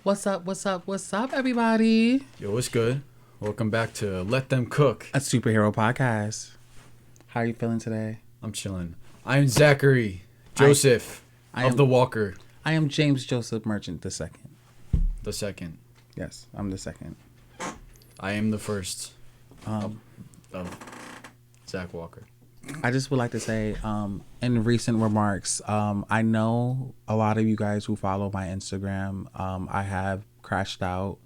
What's up, everybody? Yo, what's good? Welcome back to Let Them Cook. A superhero podcast. How are you feeling today? I'm chilling. I'm Zachary Joseph I of am- the Walker. I am James Joseph Merchant the second. The second. Yes, I'm the second. I am the first Um, of Zach Walker. I just would like to say, in recent remarks, I know a lot of you guys who follow my Instagram, I have crashed out,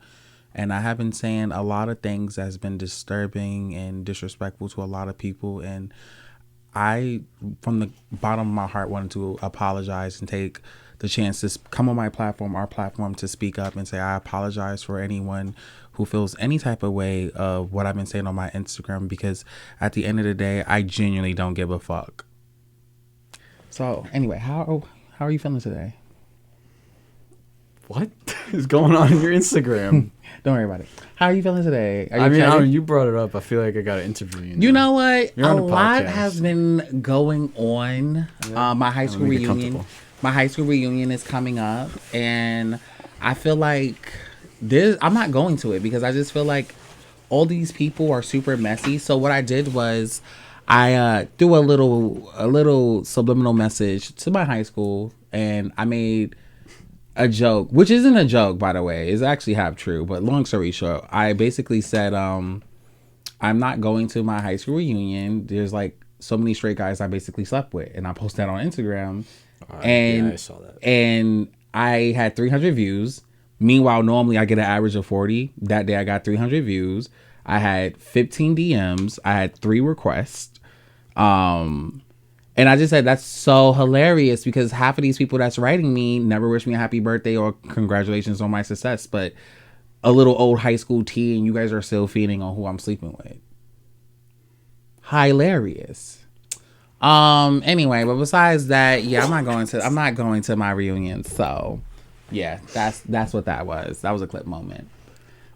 and I have been saying a lot of things that's been disturbing and disrespectful to a lot of people, and I, from the bottom of my heart, wanted to apologize and take the chance to come on my platform, our platform, to speak up and say I apologize for anyone who feels any type of way of what I've been saying on my Instagram, because at the end of the day, I genuinely don't give a fuck. So anyway, how are you feeling today? What is going on in your Instagram? Don't worry about it. How are you feeling today? Are you I mean, excited? you brought it up. I feel like I got to interview you now. You know what? You're on a the lot podcast. has been going on. Yeah. My high school Let me get reunion. comfortable. My high school reunion is coming up, and I feel like I'm not going to it because I just feel like all these people are super messy. So what I did was I threw a little subliminal message to my high school, and I made a joke, which isn't a joke, by the way. It's actually half true, but long story short, I basically said, I'm not going to my high school reunion. There's like so many straight guys I basically slept with, and I posted that on Instagram. And yeah, I saw that. And I had 300 views. Meanwhile, normally I get an average of 40. That day I got 300 views. I had 15 DMs. I had 3 requests. And I just said, that's so hilarious because half of these people that's writing me never wish me a happy birthday or congratulations on my success. But a little old high school tea, and you guys are still feeding on who I'm sleeping with. Hilarious. Anyway, but besides that, yeah, I'm not going to my reunion. So yeah, that's what that was. That was a clip moment.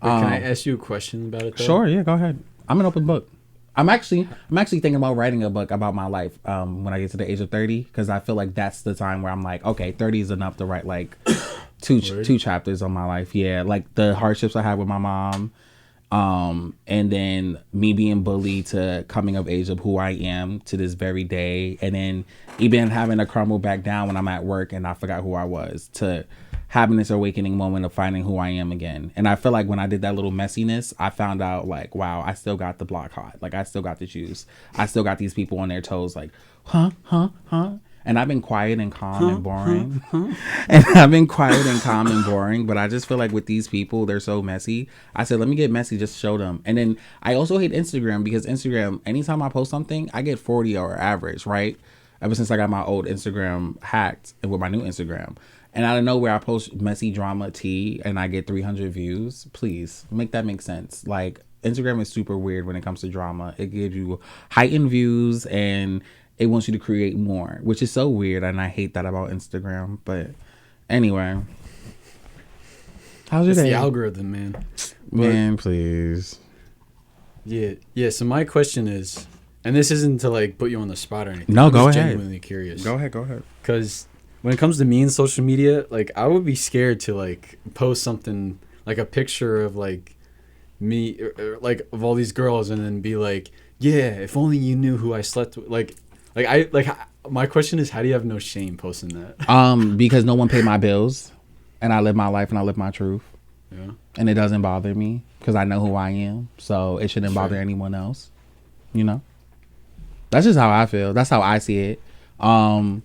Wait, can I ask you a question about it, though? Sure, yeah, go ahead. I'm an open book. I'm actually thinking about writing a book about my life when I get to the age of 30, because I feel like that's the time where I'm like, okay, 30 is enough to write like two chapters on my life. Yeah, like the hardships I had with my mom, and then me being bullied to coming of age of who I am to this very day, and then even having to crumble back down when I'm at work and I forgot who I was, to having this awakening moment of finding who I am again. And I feel like when I did that little messiness, I found out like, wow, I still got the block hot. Like I still got the juice. I still got these people on their toes like, huh? And I've been quiet and calm and boring. And I've been quiet and calm and boring. But I just feel like with these people, they're so messy. I said, let me get messy, just show them. And then I also hate Instagram because Instagram, anytime I post something, I get 40 or average, right? Ever since I got my old Instagram hacked and with my new Instagram. And out of nowhere, I post messy drama tea and I get 300 views. Please make that make sense. Like Instagram is super weird when it comes to drama. It gives you heightened views and it wants you to create more, which is so weird. And I hate that about Instagram. But anyway, how's your day? The algorithm, man. Man, please. Yeah. So my question is, and this isn't to like put you on the spot or anything. No, I'm go just ahead. Genuinely curious. Go ahead. Because when it comes to me and social media, like I would be scared to like post something like a picture of like me or, like of all these girls and then be like, yeah, if only you knew who I slept with. My question is, how do you have no shame posting that? Because no one paid my bills and I live my life and I live my truth. Yeah. And it doesn't bother me because I know who I am. So it shouldn't bother anyone else. You know? That's just how I feel. That's how I see it. I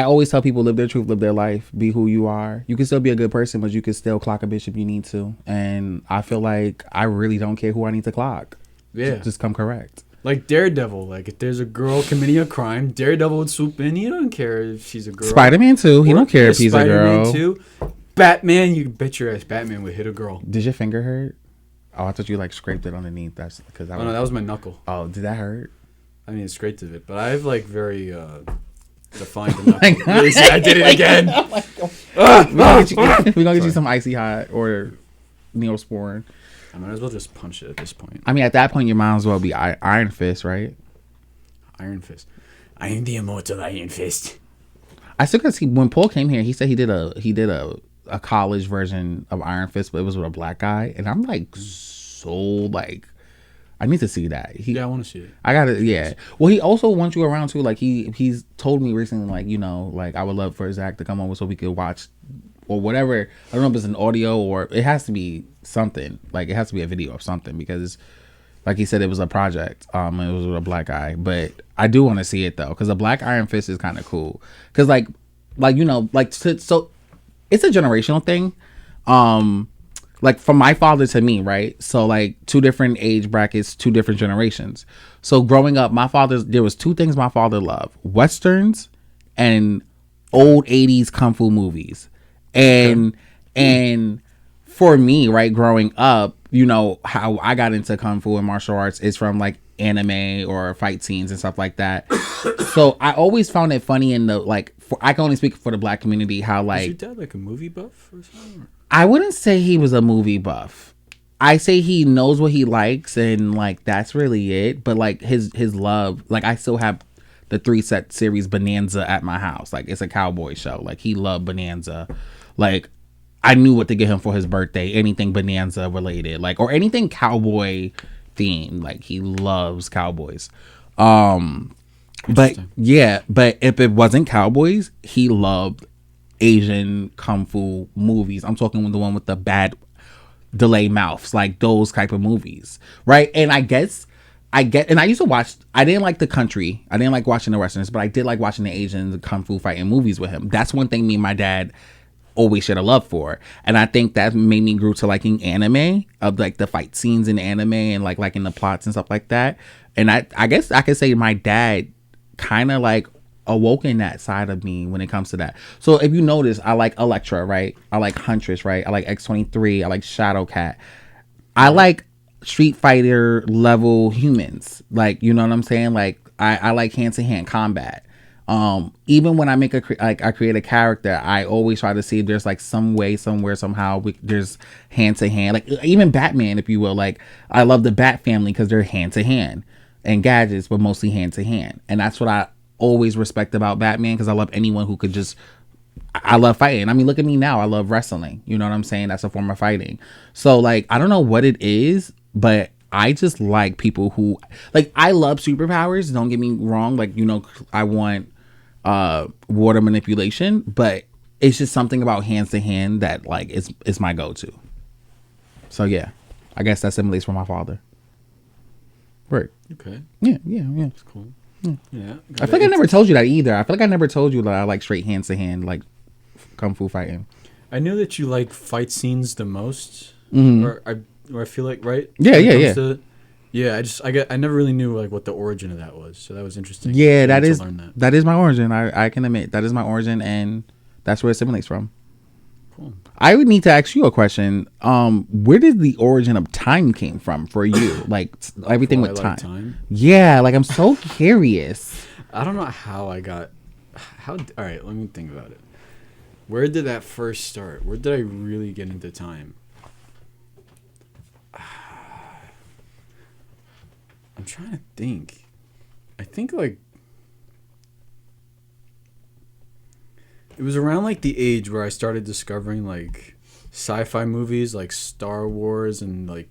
always tell people, live their truth, live their life, be who you are. You can still be a good person, but you can still clock a bitch if you need to. And I feel like I really don't care who I need to clock. Yeah. Just come correct. Like Daredevil. Like if there's a girl committing a crime, Daredevil would swoop in. He don't care if she's a girl. Spider-Man too. He don't care if he's a girl. Spider-Man too. Batman, you bet your ass Batman would hit a girl. Did your finger hurt? Oh, I thought you like scraped it underneath. That's because No, that was my knuckle. Oh, did that hurt? I mean, it scraped of it, but I have like very defined the knuckle. Really, I did it again. We're gonna get you some icy hot or Neosporin. I might as well just punch it at this point. I mean, at that point, you might as well be Iron Fist, right? Iron Fist. I am the immortal Iron Fist. I still gotta see when Paul came here. He said he did a a college version of Iron Fist, but it was with a black guy, and I'm like so like. I need to see that. Yeah, I want to see it. I gotta, yeah. Well, he also wants you around too. Like he's told me recently, like, you know, like I would love for Zach to come over so we could watch or whatever. I don't know if it's an audio or it has to be something. Like it has to be a video of something because, like he said, it was a project. It was with a black guy, but I do want to see it though because a black Iron Fist is kind of cool. Because like you know, like so, it's a generational thing. Like from my father to me, right? So like 2 different age brackets, 2 different generations. So growing up, there was 2 things my father loved: Westerns and old 80s kung fu movies. And for me, right, growing up, you know, how I got into kung fu and martial arts is from like anime or fight scenes and stuff like that. So I always found it funny in the like I can only speak for the black community how like is your dad like a movie buff or something? I wouldn't say he was a movie buff. I say he knows what he likes and like that's really it. But like his love, like I still have the 3-set series Bonanza at my house. Like it's a cowboy show. Like he loved Bonanza. Like I knew what to get him for his birthday. Anything Bonanza related, like or anything cowboy themed. Like he loves cowboys. But yeah, but if it wasn't cowboys, he loved Asian kung fu movies. I'm talking the one with the bad delay mouths, like those type of movies, right? And and I used to watch. I didn't like the country. I didn't like watching the westerns, but I did like watching the Asian kung fu fighting movies with him. That's one thing me and my dad always shared a love for, and I think that made me grew to liking anime of like the fight scenes in anime and like liking the plots and stuff like that. And I guess I could say my dad kind of like awoken that side of me when it comes to that. So if you notice, I like Elektra, right? I like Huntress, right? I like X-23. I like Shadowcat. I like Street Fighter level humans. Like, you know what I'm saying? Like I like hand-to-hand combat. Even when I make I create a character, I always try to see if there's like some way, somewhere, somehow there's hand-to-hand. Like even Batman, if you will. Like I love the Bat family because they're hand-to-hand and gadgets, but mostly hand-to-hand. And that's what I always respect about Batman because I love anyone who could just I love fighting. I mean, look at me now. I love wrestling. You know what I'm saying? That's a form of fighting. So like I don't know what it is, but I just like people who like I love superpowers. Don't get me wrong. Like, you know, I want water manipulation, but it's just something about hands to hand that like it's my go-to. So yeah, I guess that simulates from my father. Right. Okay. Yeah. That's cool. Yeah. I feel like I never told you that either. I feel like I never told you that I like straight hands to hand, like kung fu fighting. I knew that you like fight scenes the most, or I feel like right. Yeah. I never really knew like what the origin of that was, so that was interesting. Yeah, that is my origin. I can admit that is my origin, and that's where it simulates from. Cool. I would need to ask you a question. Where did the origin of time came from for you? Like everything with time. Yeah, like I'm so curious. I don't know how I got. All right, let me think about it. Where did that first start? Where did I really get into time? I'm trying to think. I think like it was around like the age where I started discovering like sci-fi movies like Star Wars and like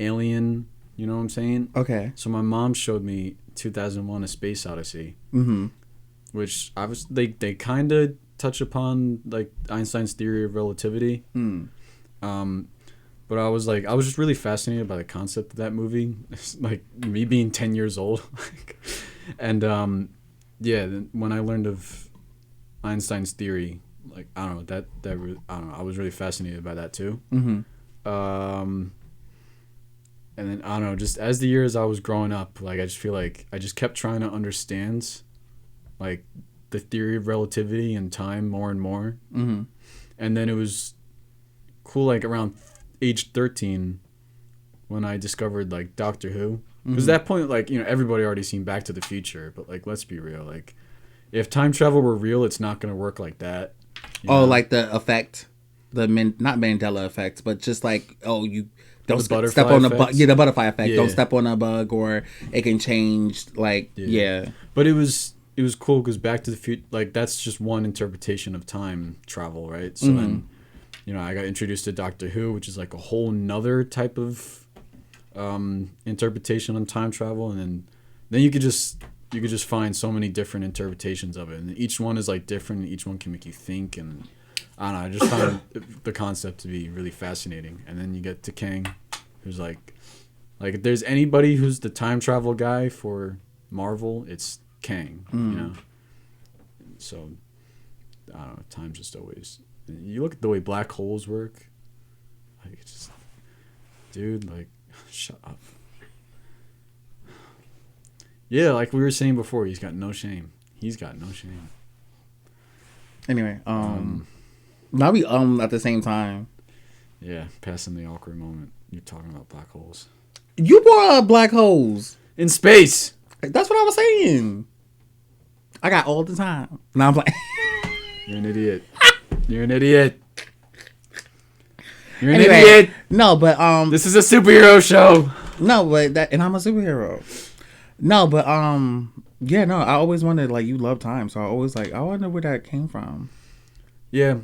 Alien, you know what I'm saying? Okay. So my mom showed me 2001: A Space Odyssey. Which they kind of touch upon like Einstein's theory of relativity. But I was just really fascinated by the concept of that movie. Like me being 10 years old. And when I learned of Einstein's theory, like I don't know, I don't know, I was really fascinated by that too. And then I don't know, just as the years I was growing up, like I just feel like I just kept trying to understand like the theory of relativity and time more and more. And then it was cool like around age 13 when I discovered like Doctor Who. Because at that point, like, you know, everybody already seen Back to the Future, but like let's be real, like if time travel were real, it's not going to work like that. Oh, know? Like the effect, not Mandela effect, but just like, oh, you don't step on the bug. Yeah, the butterfly effect. Yeah. Don't step on a bug, or it can change. Like, yeah. But it was cool because Back to the Future, like that's just one interpretation of time travel, right? So then you know, I got introduced to Doctor Who, which is like a whole nother type of interpretation on time travel, and then you could just find so many different interpretations of it, and each one is like different, and each one can make you think, and I don't know, I just found the concept to be really fascinating. And then you get to Kang, who's like if there's anybody who's the time travel guy for Marvel, it's Kang, you know. So I don't know, time's just always, you look at the way black holes work, like it's just, dude, like shut up. Yeah, like we were saying before, he's got no shame. Anyway, now we at the same time. Yeah, passing the awkward moment. You're talking about black holes. You brought up black holes in space. That's what I was saying. I got all the time. Now I'm like, you're an idiot. You're an idiot. You're an anyway, idiot. No, but this is a superhero show. No, but and I'm a superhero. No, but yeah, no, I always wondered, like, you love time, so I always like, I wonder where that came from. Yeah,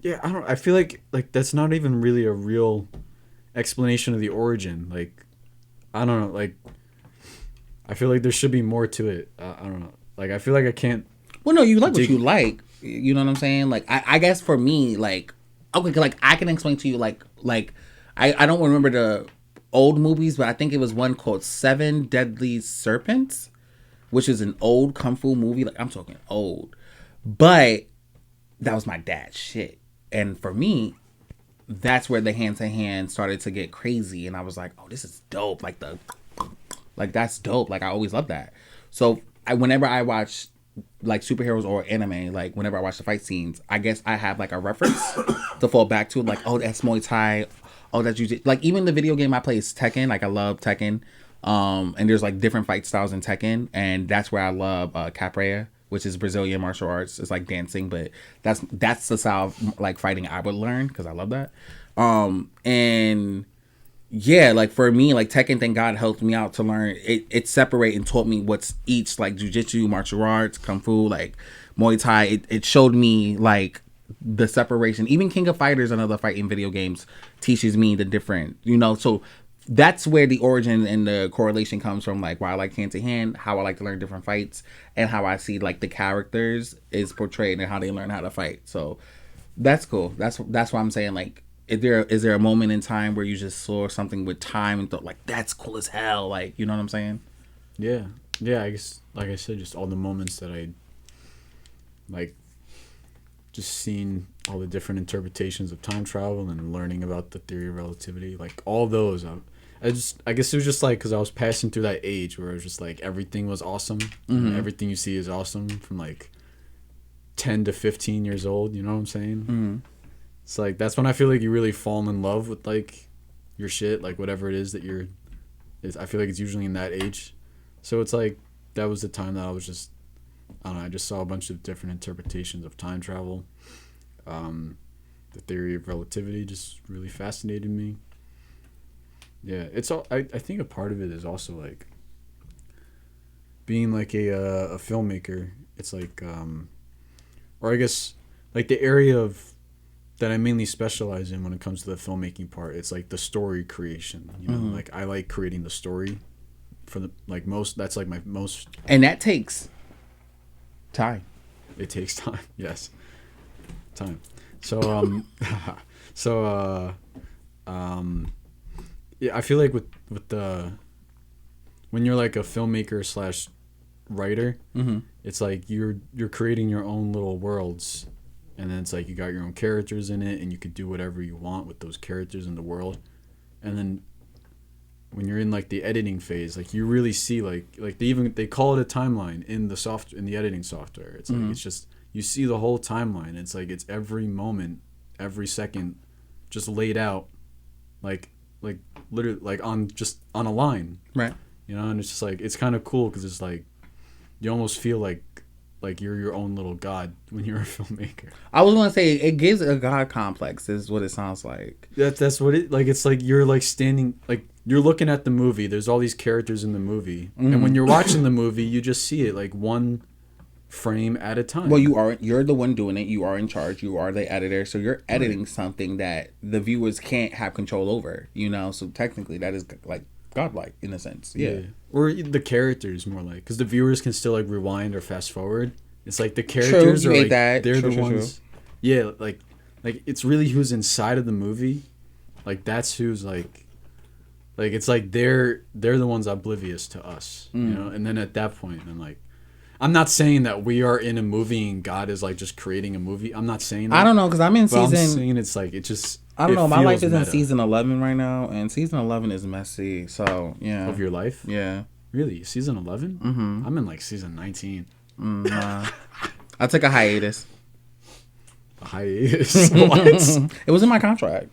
I feel like that's not even really a real explanation of the origin. Like, I don't know, like, I feel like there should be more to it. I don't know, like, I feel like I can't. Well, no, you like what you like. You know what I'm saying? Like, I guess for me, like, okay, like I can explain to you, like I don't remember the old movies, but I think it was one called Seven Deadly Serpents, which is an old kung fu movie. Like, I'm talking old, but that was my dad's shit. And for me, that's where the hand to hand started to get crazy, and I was like, oh, this is dope. Like that's dope. Like, I always loved that. So whenever I watch like superheroes or anime, like whenever I watch the fight scenes, I guess I have like a reference to fall back to, like, oh, that's Muay Thai. Oh, that's Jiu-Jitsu. Like, even the video game I play is Tekken. Like, I love Tekken. And there's like different fight styles in Tekken, and that's where I love capoeira, which is Brazilian martial arts. It's like dancing, but that's the style of like fighting I would learn because I love that. And yeah, like for me, like Tekken, thank God, helped me out to learn it separate and taught me what's each, like jiu-jitsu, martial arts, kung fu, like Muay Thai. It showed me like the separation. Even King of Fighters, another fighting video games, teaches me the different, you know. So that's where the origin and the correlation comes from, like why I like hand to hand, how I like to learn different fights, and how I see like the characters is portrayed and how they learn how to fight. So that's cool. That's why I'm saying, like, is there a moment in time where you just saw something with time and thought, like, that's cool as hell, like, you know what I'm saying? Yeah, I guess, like I said, just all the moments that I like, just seeing all the different interpretations of time travel and learning about the theory of relativity, like all those. I guess it was just like because I was passing through that age where it was just like everything was awesome. Mm-hmm. Everything you see is awesome from like 10 to 15 years old. You know what I'm saying? Mm-hmm. It's like that's when I feel like you really fall in love with like your shit, like whatever it is that you're. I feel like it's usually in that age, so it's like that was the time that I was just. I don't know. I just saw a bunch of different interpretations of time travel. The theory of relativity just really fascinated me. Yeah, it's all. I think a part of it is also like being like a filmmaker. It's like, or I guess like the area of that I mainly specialize in when it comes to the filmmaking part. It's like the story creation. You know, mm-hmm. Like I like creating the story for the like most. That's like my most. And that takes time. It takes time. Yes, time. So yeah, I feel like with the when you're like a filmmaker / writer, mm-hmm. It's like you're creating your own little worlds, and then it's like you got your own characters in it, and you could do whatever you want with those characters in the world. And then when you're in like the editing phase, like you really see like they call it a timeline in the editing software. It's like mm-hmm. It's just you see the whole timeline. It's like it's every moment, every second, just laid out, like literally like on a line, right? You know, and it's just like it's kind of cool because it's like you almost feel like you're your own little god when you're a filmmaker. I was gonna say it gives a god complex, is what it sounds like. That's what it like. It's like you're like standing like you're looking at the movie. There's all these characters in the movie, mm-hmm. And when you're watching the movie, you just see it like one frame at a time. Well, you're the one doing it. You are in charge. You are the editor. So you're editing something that the viewers can't have control over, So technically that is like godlike in a sense. Yeah. Or the characters more like, because the viewers can still like rewind or fast forward. It's like the characters are like, they're the ones. Yeah. Like it's really who's inside of the movie. Like that's who's like it's like they're the ones oblivious to us, And then at that point, then like, I'm not saying that we are in a movie and God is like just creating a movie. I'm not saying that. I don't know, because I'm in season. I'm saying it's like it just. I don't know. My life is in season 11 right now, and season 11 is messy. So yeah. Of your life? Yeah. Really, season 11? Mm-hmm. I'm in like season 19. Nah. I took a hiatus. A hiatus? What? It was in my contract.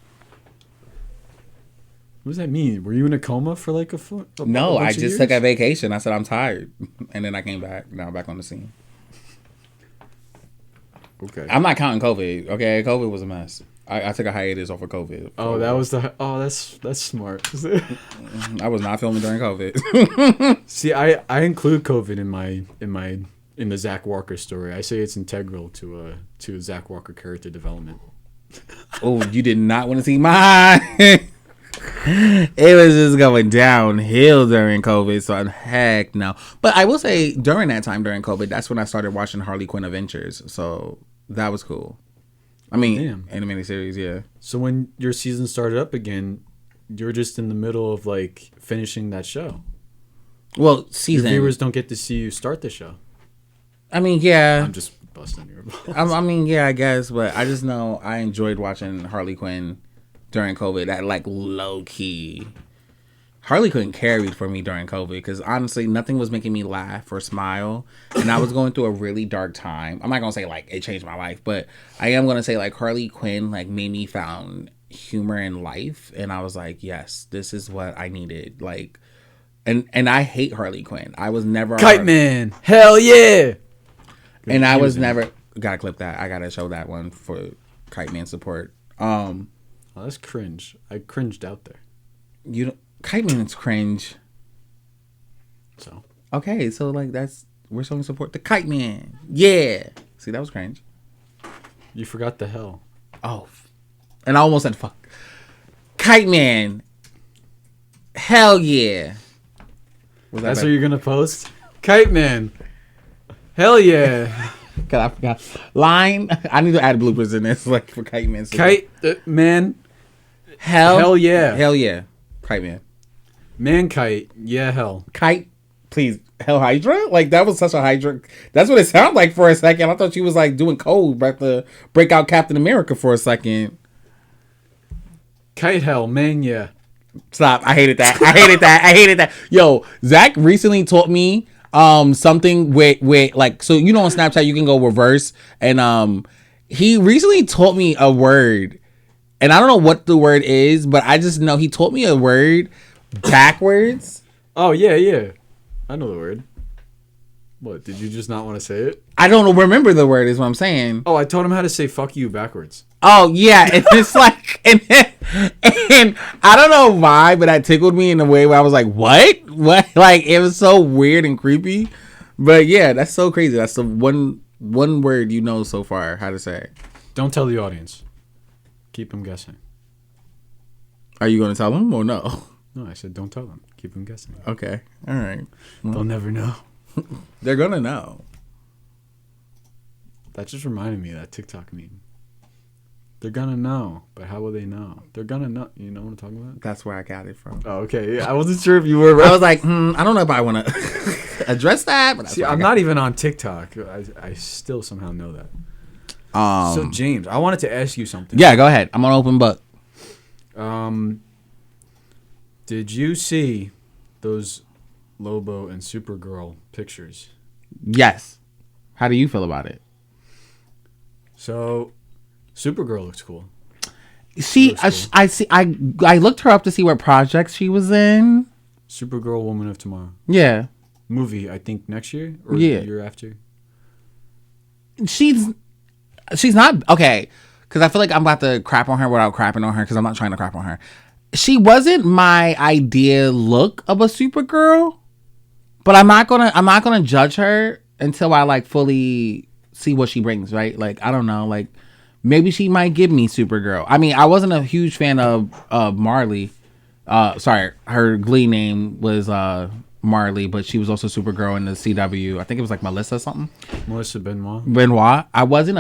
What does that mean? Were you in a coma for like a foot? No, I just took a vacation. I said I'm tired, and then I came back. Now I'm back on the scene. Okay. I'm not counting COVID. Okay, COVID was a mess. I took a hiatus off of COVID. Oh, that was the. Oh, that's smart. I was not filming during COVID. See, I include COVID in the Zach Walker story. I say it's integral to Zach Walker character development. Oh, you did not want to see mine. It was just going downhill during COVID, so heck no. But I will say during that time, during COVID, that's when I started watching Harley Quinn Adventures, so that was cool. I mean, animated series, yeah. So when your season started up again, you're just in the middle of like finishing that show. Well, season. Your viewers don't get to see you start the show. I mean, yeah. I'm just busting your balls. I mean, yeah, I guess, but I just know I enjoyed watching Harley Quinn during COVID. That like low key. Harley Quinn carried for me during COVID because honestly, nothing was making me laugh or smile, and I was going through a really dark time. I'm not gonna say like it changed my life, but I am gonna say like Harley Quinn like made me found humor in life, and I was like, yes, this is what I needed. Like, and I hate Harley Quinn. I was never Kite Man. Hell yeah. And I was never gotta clip that. I gotta show that one for Kite Man support. Oh, that's cringe. I cringed out there. You don't. Kite Man's cringe. So okay, so like we're showing support to Kite Man. Yeah. See, that was cringe. You forgot the hell. Oh, and I almost said fuck. Kite Man. Hell yeah. That's what you're gonna post. Kite Man. Hell yeah. God, I forgot. Line. I need to add bloopers in this, like for Kite Man. Kite Man. Hell yeah. Hell yeah. Kite Man. Man kite. Yeah, hell. Kite. Please. Hell Hydra? Like, that was such a Hydra. That's what it sounded like for a second. I thought she was like doing code about to break out Captain America for a second. Kite hell. Man, yeah. Stop. I hated that. I hated that. Yo, Zach recently taught me something with like, so you know on Snapchat you can go reverse, and he recently taught me a word, and I don't know what the word is, but I just know he taught me a word backwards. Oh yeah, I know the word. What, did you just not want to say it? I don't remember the word is what I'm saying. Oh, I taught him how to say fuck you backwards. Oh yeah, and it's like and I don't know why, but that tickled me in a way where I was like, what like it was so weird and creepy. But yeah, that's so crazy. That's the one word you know so far how to say. Don't tell the audience. Keep them guessing. Are you going to tell them or no? No, I said don't tell them. Keep them guessing. Okay. All right. Well, they'll never know. They're going to know. That just reminded me of that TikTok meme. They're going to know, but how will they know? They're going to know. You know what I'm talking about? That's where I got it from. Oh, okay. Yeah, I wasn't sure if you were. I was like, I don't know if I want to address that. But see, I'm not even on TikTok. I still somehow know that. So, James, I wanted to ask you something. Yeah, go ahead. I'm on open book. Did you see those Lobo and Supergirl pictures? Yes. How do you feel about it? So, Supergirl looks cool. See, I looked her up to see what projects she was in. Supergirl, Woman of Tomorrow. Yeah. Movie, I think next year or the year after. She's not okay, because I feel like I'm about to crap on her without crapping on her, because I'm not trying to crap on her. She wasn't my idea look of a Supergirl, but I'm not gonna judge her until I like fully see what she brings, right? Like I don't know, like maybe she might give me Supergirl. I mean, I wasn't a huge fan of Marley. Sorry, her Glee name was Marley, but she was also Supergirl in the CW. I think it was like Melissa something. Melissa Benoit. I wasn't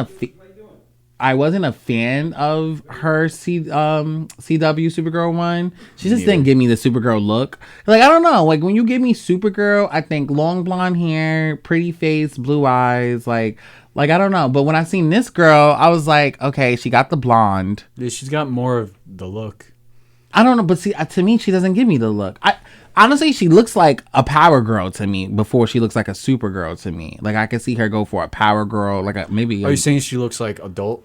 a fan of her CW Supergirl one. She just didn't give me the Supergirl look. Like I don't know. Like when you give me Supergirl, I think long blonde hair, pretty face, blue eyes. Like I don't know. But when I seen this girl, I was like, okay, she got the blonde. Yeah, she's got more of the look. I don't know, but see, to me, she doesn't give me the look. Honestly, she looks like a power girl to me before she looks like a Supergirl to me. Like I could see her go for a power girl, like maybe. Are you saying she looks like adult?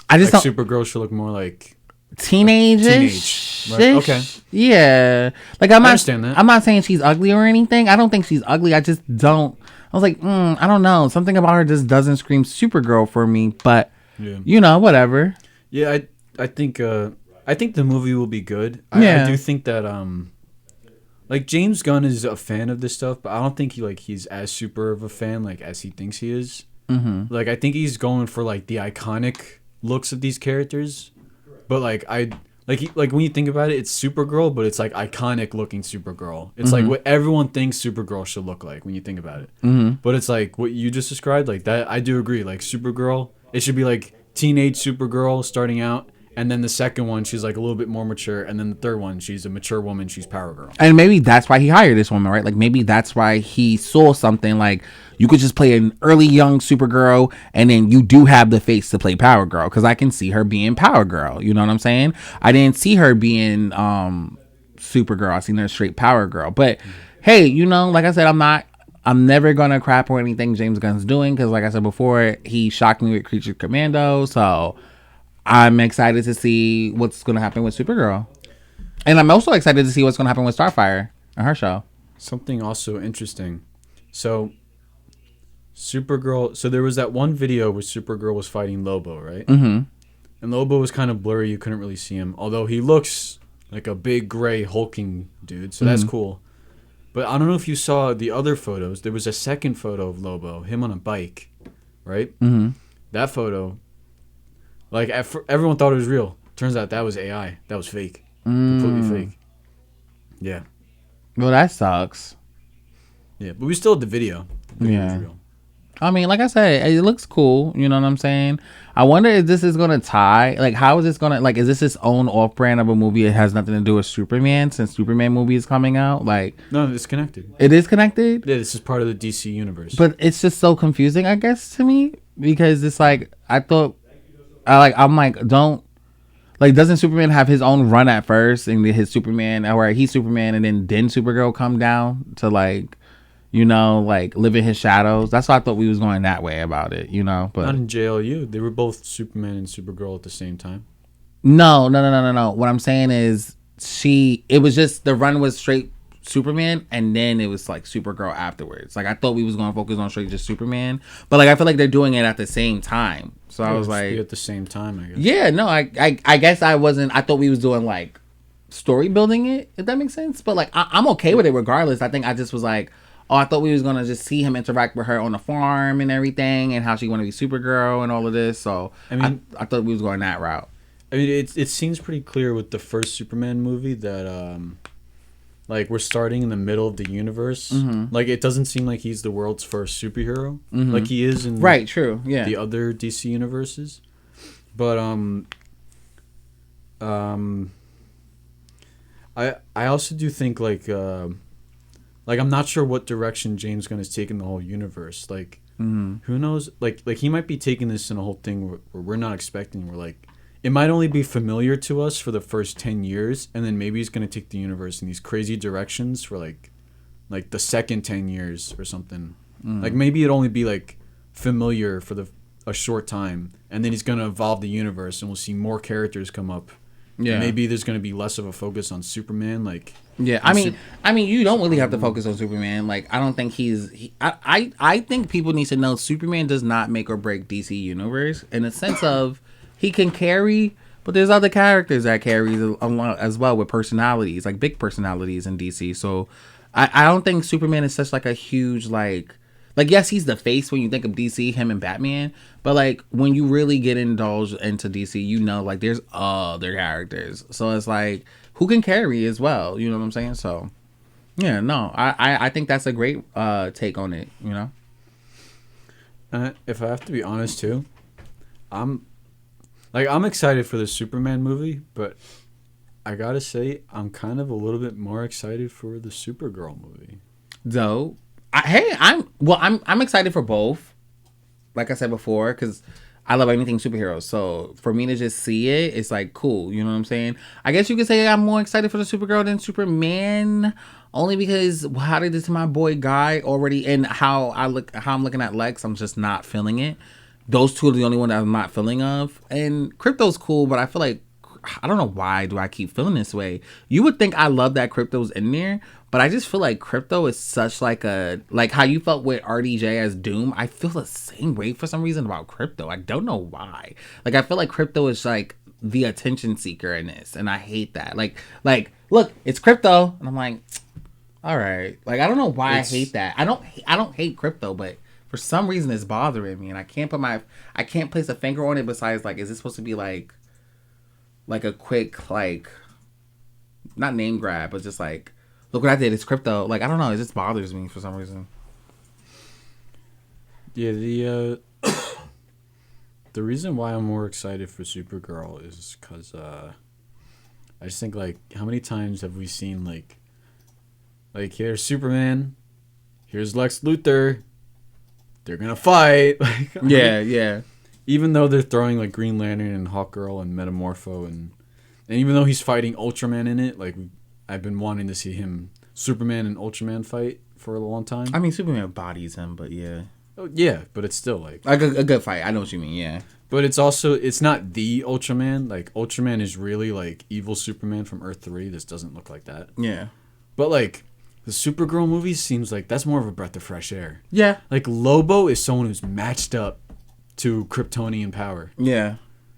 I just like don't. Supergirl should look more like Teenage. Right? Okay. Yeah. Like I understand that. I'm not saying she's ugly or anything. I don't think she's ugly. I just don't. I was like, I don't know. Something about her just doesn't scream Supergirl for me. But whatever. Yeah, I think the movie will be good. Yeah. I do think that like James Gunn is a fan of this stuff, but I don't think he's as super of a fan like as he thinks he is. Mm-hmm. Like I think he's going for like the iconic looks of these characters, but like when you think about it, it's Supergirl, but it's like iconic looking Supergirl. It's like what everyone thinks Supergirl should look like when you think about it. Mm-hmm. But it's like what you just described, like that. I do agree. Like Supergirl, it should be like teenage Supergirl starting out. And then the second one, she's like a little bit more mature. And then the third one, she's a mature woman. She's Power Girl. And maybe that's why he hired this woman, right? Like maybe that's why he saw something like you could just play an early young Supergirl and then you do have the face to play Power Girl. Because I can see her being Power Girl. You know what I'm saying? I didn't see her being Supergirl. I seen her straight Power Girl. But hey, like I said, I'm never going to crap or anything James Gunn's doing. Because like I said before, he shocked me with Creature Commando. So I'm excited to see what's going to happen with Supergirl. And I'm also excited to see what's going to happen with Starfire and her show. Something also interesting. So, Supergirl... So, there was that one video where Supergirl was fighting Lobo, right? Mm-hmm. And Lobo was kind of blurry. You couldn't really see him. Although he looks like a big, gray, hulking dude. So, that's cool. But I don't know if you saw the other photos. There was a second photo of Lobo. Him on a bike. Right? Mm-hmm. That photo... Like, everyone thought it was real. Turns out that was AI. That was fake. Completely fake. Yeah. Well, that sucks. Yeah, but we still had the video. Yeah. Real. I mean, like I said, it looks cool. You know what I'm saying? I wonder if this is going to tie. Like, how is this going to... Like, is this its own off-brand of a movie? It has nothing to do with Superman since Superman movie is coming out? Like... No, it's connected. It is connected? Yeah, this is part of the DC universe. But it's just so confusing, I guess, to me. Because it's like... I thought... doesn't Superman have his own run at first and his Superman, or he's Superman and then Supergirl come down to live in his shadows? That's why I thought we was going that way about it, but not in JLU. They were both Superman and Supergirl at the same time. No. What I'm saying is it was just the run was straight Superman and then it was like Supergirl afterwards. Like I thought we was going to focus on straight just Superman, but like I feel like they're doing it at the same time. So I was like, at the same time, I guess. Yeah, no, I guess I wasn't. I thought we was doing like story building it, if that makes sense. But like I'm okay with it regardless. I think I just was like, I thought we was gonna just see him interact with her on the farm and everything, and how she want to be Supergirl and all of this. So I mean, I thought we was going that route. I mean, it seems pretty clear with the first Superman movie that like we're starting in the middle of the universe. Mm-hmm. Like it doesn't seem like he's the world's first superhero, like he is in true, yeah, the other DC universes. But I also do think like I'm not sure what direction James Gunn is taking the whole universe. Like who knows? Like he might be taking this in a whole thing where we're not expecting. We're like. It might only be familiar to us for the first 10 years, and then maybe he's going to take the universe in these crazy directions for, like the second 10 years or something. Like, maybe it'd only be, like, familiar for a short time, and then he's going to evolve the universe, and we'll see more characters come up. Yeah. And maybe there's going to be less of a focus on Superman, like... Yeah, I mean, you don't really have to focus on Superman. Like, I don't think I think people need to know Superman does not make or break DC Universe in the sense of... He can carry, but there's other characters that carry as well with personalities, like big personalities in DC. So I don't think Superman is such like a huge like like, yes, he's the face when you think of DC, him and Batman, but like when you really get indulged into DC, you know, like there's other characters, so it's like who can carry as well, you know what I'm saying? So yeah, no, I think that's a great take on it, you know. If I have to be honest too, I'm excited for the Superman movie, but I gotta say I'm kind of a little bit more excited for the Supergirl movie. Though, I'm excited for both. Like I said before, because I love anything superheroes. So for me to just see it, it's like cool. You know what I'm saying? I guess you could say I'm more excited for the Supergirl than Superman, only because how they did to my boy Guy already, and how I'm looking at Lex, I'm just not feeling it. Those two are the only one that I'm not feeling of. And Crypto's cool, but I feel like I don't know why do I keep feeling this way. You would think I love that Crypto's in there, but I just feel like Crypto is such like how you felt with RDJ as Doom. I feel the same way for some reason about Crypto. I don't know why. Like I feel like Crypto is like the attention seeker in this, and I hate that. Like look, it's Crypto, and I'm like, all right. Like I don't know why I hate that. I don't hate Crypto, but for some reason it's bothering me, and I can't place a finger on it. Besides, like, is this supposed to be like a quick, like, not name grab, but just like, look what I did, it's Crypto. Like, I don't know, it just bothers me for some reason. Yeah, the reason why I'm more excited for Supergirl is because I just think, like, how many times have we seen, like here's Superman, here's Lex Luthor, they're gonna fight. Like, yeah. Even though they're throwing like Green Lantern and Hawkgirl and Metamorpho and even though he's fighting Ultraman in it, like I've been wanting to see him, Superman and Ultraman fight for a long time. I mean, Superman bodies him, but yeah. Oh, yeah, but it's still like a good fight. I know what you mean, yeah. But it's not the Ultraman. Like Ultraman is really like evil Superman from Earth 3. This doesn't look like that. Yeah. But like the Supergirl movie seems like that's more of a breath of fresh air. Yeah. Like Lobo is someone who's matched up to Kryptonian power. Yeah.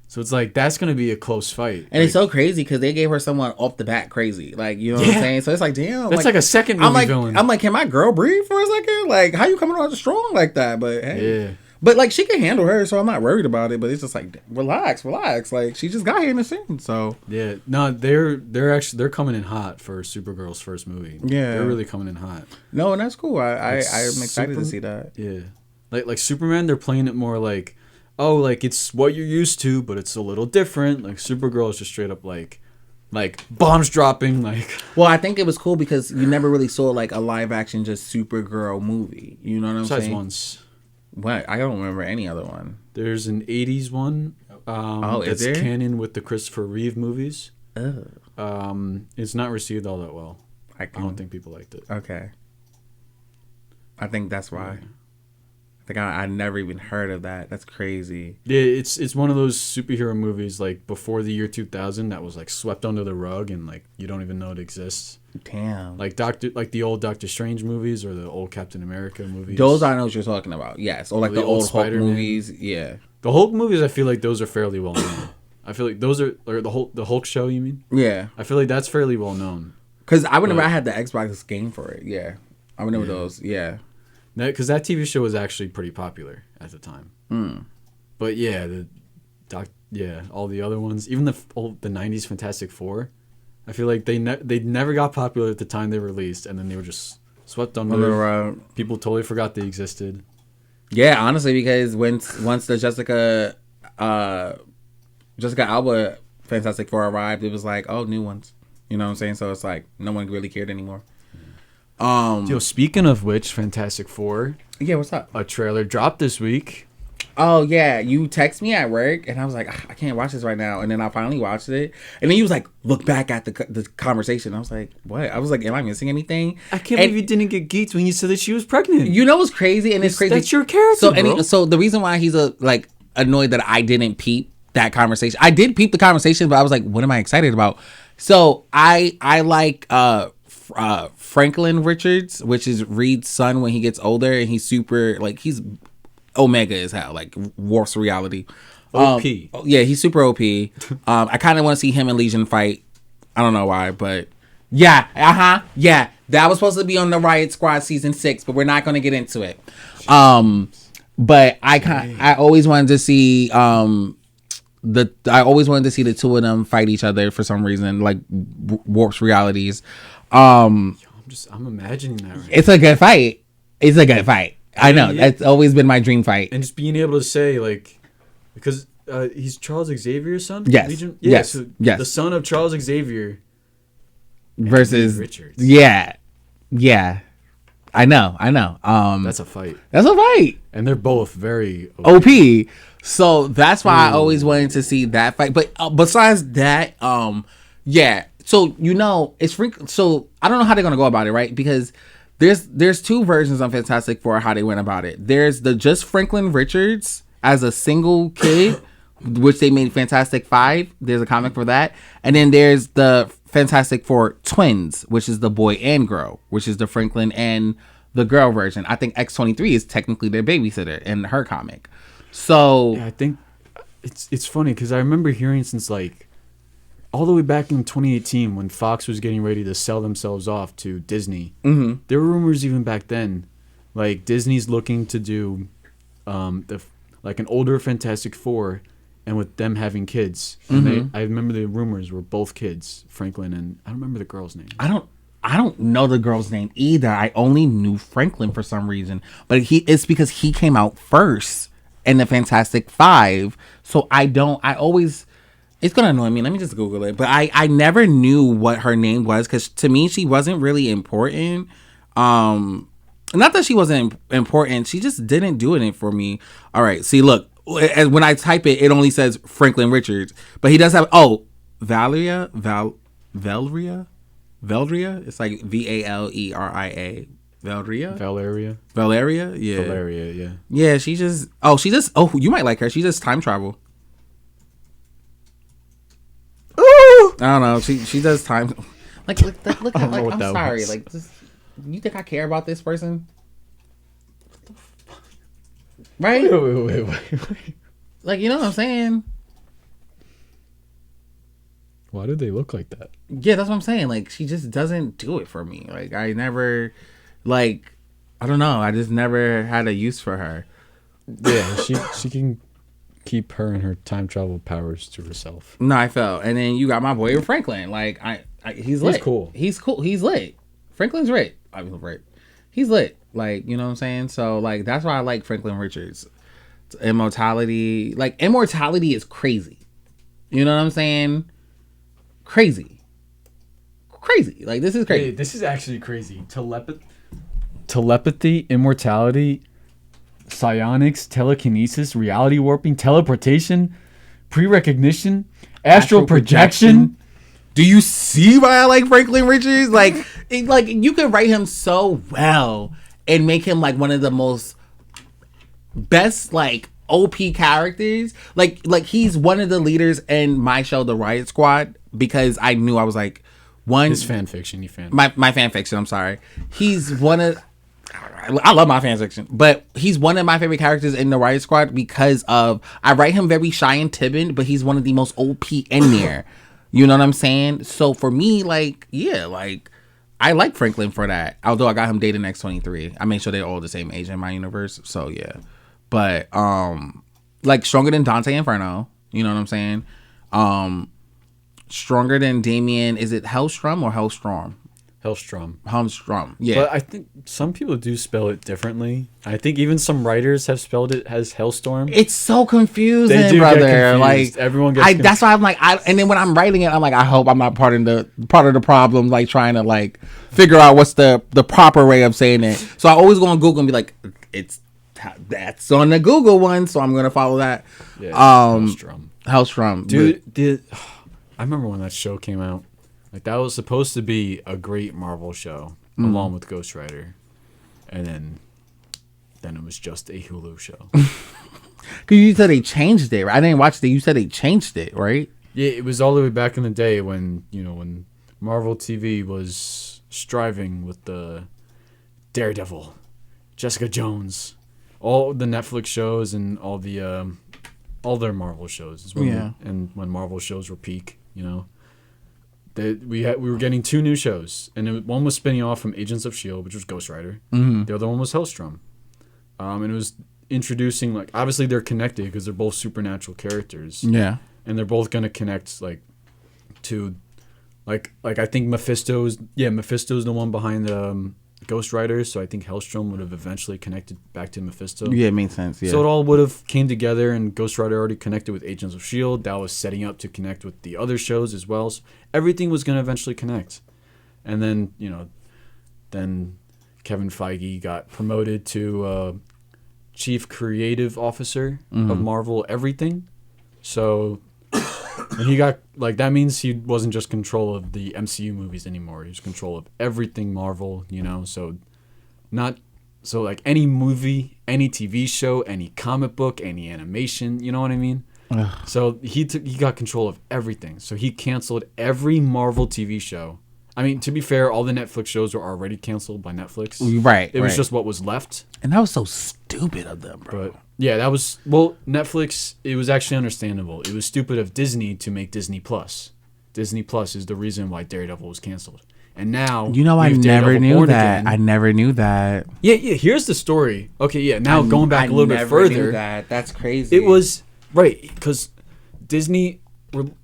So it's like, that's going to be a close fight. And it's so crazy because they gave her someone off the bat crazy. Like, you know what I'm saying? So it's like, damn. That's like a second movie villain. I'm like, can my girl breathe for a second? Like, how you coming on strong like that? But hey. Yeah. But like, she can handle her, so I'm not worried about it. But it's just like, relax. Like, she just got here in the scene, so. Yeah. No, they're coming in hot for Supergirl's first movie. Yeah. They're really coming in hot. No, and that's cool. I'm excited to see that. Yeah. Like Superman, they're playing it more like, oh, like it's what you're used to, but it's a little different. Like Supergirl is just straight up like bombs dropping. Like, well, I think it was cool because you never really saw like a live action just Supergirl movie. You know what I'm saying? Once. What? I don't remember any other one. There's an '80s one. Is there? Canon with the Christopher Reeve movies. Oh. It's not received all that well. I don't think people liked it. Okay. I think that's why. Like I never even heard of that. That's crazy. Yeah, it's one of those superhero movies like before the year 2000 that was like swept under the rug and like you don't even know it exists. Damn. Like the old Doctor Strange movies or the old Captain America movies. Those I know what you're talking about. Yes, or like the old Hulk movies. Yeah. The Hulk movies, I feel like those are fairly well known. I feel like those are or the Hulk show. You mean? Yeah. I feel like that's fairly well known. Because I remember I had the Xbox game for it. Yeah, I remember those. Yeah. Because that TV show was actually pretty popular at the time. But yeah, all the other ones, even the 90s Fantastic Four, I feel like they never got popular at the time they released, and then they were just swept under. People totally forgot they existed. Yeah, honestly, because once the Jessica Alba Fantastic Four arrived, it was like, oh, new ones. You know what I'm saying? So it's like no one really cared anymore. Speaking of which, Fantastic Four. Yeah, what's up? A trailer dropped this week. Oh, yeah. You text me at work, and I was like, I can't watch this right now. And then I finally watched it. And then you was like, look back at the conversation. I was like, what? I was like, am I missing anything? I can't believe you didn't get geeked when you said that she was pregnant. You know what's crazy? And it's crazy. That's your character, bro. So the reason why he's annoyed that I didn't peep that conversation. I did peep the conversation, but I was like, what am I excited about? So I like Franklin Richards, which is Reed's son when he gets older, and he's super like he's Omega as hell, like warps reality. OP. Yeah, he's super OP. I kind of want to see him and Legion fight. I don't know why, but yeah, yeah, that was supposed to be on the Riot Squad season 6, but we're not going to get into it. But I always wanted to see I always wanted to see the two of them fight each other for some reason, like warps realities. I'm imagining that. Right it's a good fight. It's a good fight. I know. That's always been my dream fight. And just being able to say, like, because he's Charles Xavier's son? Yes. Legion? Yes. So yes. The son of Charles Xavier versus Richards. Yeah. Yeah. I know. That's a fight. And they're both very OP. So that's why I always wanted to see that fight. But besides that, yeah. So it's so I don't know how they're gonna go about it, right? Because there's two versions of Fantastic Four how they went about it. There's the just Franklin Richards as a single kid, which they made Fantastic Five. There's a comic for that, and then there's the Fantastic Four twins, which is the boy and girl, which is the Franklin and the girl version. I think X-23 is technically their babysitter in her comic. So yeah, I think it's funny because I remember hearing since like all the way back in 2018 when Fox was getting ready to sell themselves off to Disney. Mm-hmm. There were rumors even back then, like Disney's looking to do like an older Fantastic Four, and with them having kids. And I remember the rumors were both kids, Franklin and I don't remember the girl's name. I don't know the girl's name either. I only knew Franklin for some reason, but it's because he came out first in the Fantastic Five. So I always. It's going to annoy me. Let me just Google it. But I never knew what her name was because to me, she wasn't really important. Not that she wasn't important. She just didn't do it for me. All right. See, look. When I type it, it only says Franklin Richards. But he does have... Oh, Valeria? Valeria? It's like Valeria. Valeria? Yeah. Valeria, yeah. Yeah, she just... Oh, you might like her. She just time travel. I don't know. She does time. Like look at. Like, I'm sorry. Was. Like, just, you think I care about this person? Right? Wait. Like, you know what I'm saying? Why do they look like that? Yeah, that's what I'm saying. Like, she just doesn't do it for me. Like, I never, like, I don't know. I just never had a use for her. Yeah, she can keep her and her time travel powers to herself. No, I felt. And then you got my boy Franklin. Like, he's lit. He's cool. He's lit. Franklin's lit. He's lit. Like, you know what I'm saying? So, like, that's why I like Franklin Richards. Immortality. Like, immortality is crazy. You know what I'm saying? Crazy. Like, this is crazy. Hey, this is actually crazy. Telepathy, immortality, psionics, telekinesis, reality warping, teleportation, pre-recognition, astral projection. Do you see why I like Franklin Richards? Like you could write him so well and make him like one of the most best like OP characters. Like he's one of the leaders in my show, The Riot Squad, because I knew I was like his fan fiction. My fan fiction. I'm sorry. He's one of. I love my fan fiction, but he's one of my favorite characters in the Riot Squad because of I write him very shy and timid, but he's one of the most OP in there. You know what I'm saying? So for me, like, yeah, like I like Franklin for that. Although I got him dating X-23, I made sure they're all the same age in my universe. So yeah, but like stronger than Dante Inferno. You know what I'm saying? Stronger than Damien. Is it Hellstrom or Hellstorm? Hellstrom. Yeah. But I think some people do spell it differently. I think even some writers have spelled it as Hellstorm. It's so confusing, brother. Like everyone gets confused. That's why I'm like, and then when I'm writing it, I'm like, I hope I'm not part of the problem, like trying to like figure out what's the proper way of saying it. So I always go on Google and be like, that's on the Google one, so I'm gonna follow that. Yeah, Hellstrom. Dude, I remember when that show came out. Like, that was supposed to be a great Marvel show, along with Ghost Rider. And then it was just a Hulu show. Because you said they changed it, right? I didn't watch it. You said they changed it, right? Yeah, it was all the way back in the day when Marvel TV was striving with the Daredevil, Jessica Jones, all the Netflix shows and all their Marvel shows. And when Marvel shows were peak, we were getting two new shows, and one was spinning off from Agents of S.H.I.E.L.D., which was Ghost Rider. Mm-hmm. The other one was Hellstrom. and it was introducing like obviously they're connected because they're both supernatural characters. Yeah. And they're both gonna connect like to like I think Mephisto's the one behind Ghost Rider, so I think Hellstrom would have eventually connected back to Mephisto. Yeah, it makes sense. Yeah. So it all would have came together, and Ghost Rider already connected with Agents of S.H.I.E.L.D. That was setting up to connect with the other shows as well. So everything was gonna eventually connect. And then, then Kevin Feige got promoted to Chief Creative Officer of Marvel Everything. So when he got, like, that means he wasn't just control of the MCU movies anymore. He was control of everything Marvel, So like any movie, any TV show, any comic book, any animation, you know what I mean? Ugh. So he got control of everything. So he canceled every Marvel TV show. I mean, to be fair, all the Netflix shows were already canceled by Netflix. Right. It was just what was left. And that was so stupid of them, bro. But yeah, that was, Netflix, it was actually understandable. It was stupid of Disney to make Disney Plus. Disney Plus is the reason why Daredevil was canceled. And now, I never knew that. I never knew that. Yeah, here's the story. Okay, yeah, now going back a little bit further. Knew that. That's crazy. It was, right, because Disney,